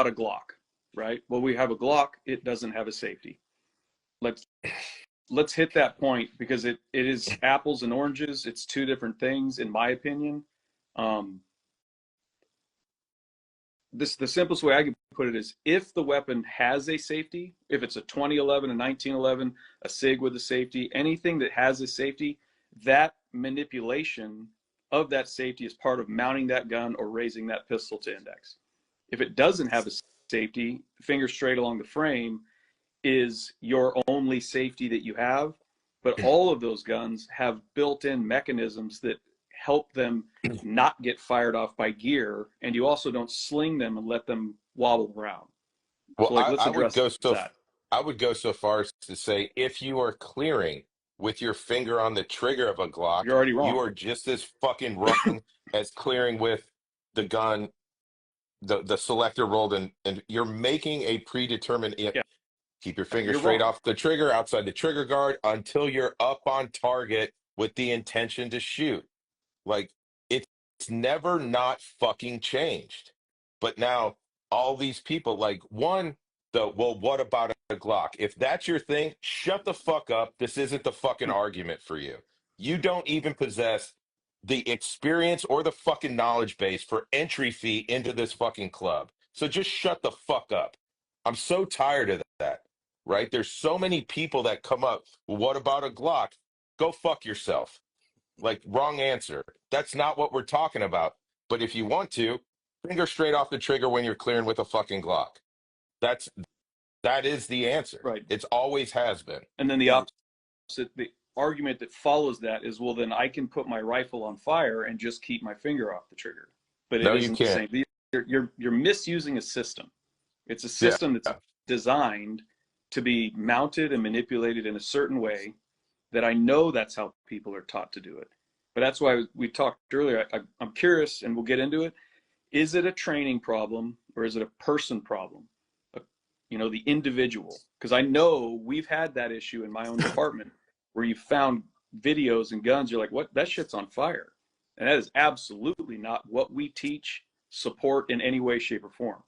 about a Glock, right? Well, we have a Glock. It doesn't have a safety. Let's hit that point, because it is apples and oranges. It's two different things, in my opinion. The simplest way I can put it is, if the weapon has a safety, if it's a 2011, a 1911, a SIG with a safety, anything that has a safety, that manipulation of that safety is part of mounting that gun or raising that pistol to index. If it doesn't have a safety, finger straight along the frame is your only safety that you have. But all of those guns have built-in mechanisms that help them not get fired off by gear, and you also don't sling them and let them wobble around. Well, So, like, let's address that. I would go so far as to say, if you are clearing with your finger on the trigger of a Glock, You're already you wrong. are just as fucking wrong as clearing with the gun, the selector rolled, and you're making a predetermined. Yeah, Keep your finger you're straight wrong. off the trigger, outside the trigger guard, until you're up on target with the intention to shoot. Like, it's never not fucking changed. But now all these people, like, well, what about a Glock? If that's your thing, shut the fuck up. This isn't the fucking argument for you. You don't even possess the experience or the fucking knowledge base for entry fee into this fucking club. So just shut the fuck up. I'm so tired of that, right? There's so many people that come up, well, what about a Glock? Go fuck yourself. Like, wrong answer. That's not what we're talking about. But if you want to, finger straight off the trigger when you're clearing with a fucking Glock. That is the answer. Right. It's always has been. And then the opposite, the argument that follows that is, well, then I can put my rifle on fire and just keep my finger off the trigger. But No, it you isn't the can't. same. You're misusing a system. It's a Yeah. system that's designed to be mounted and manipulated in a certain way, that I know that's how people are taught to do it. But that's why we talked earlier. I'm curious, and we'll get into it. Is it a training problem, or is it a person problem? The individual. Because I know we've had that issue in my own department, where you found videos and guns. You're like, what? That shit's on fire. And that is absolutely not what we teach, support in any way, shape, or form.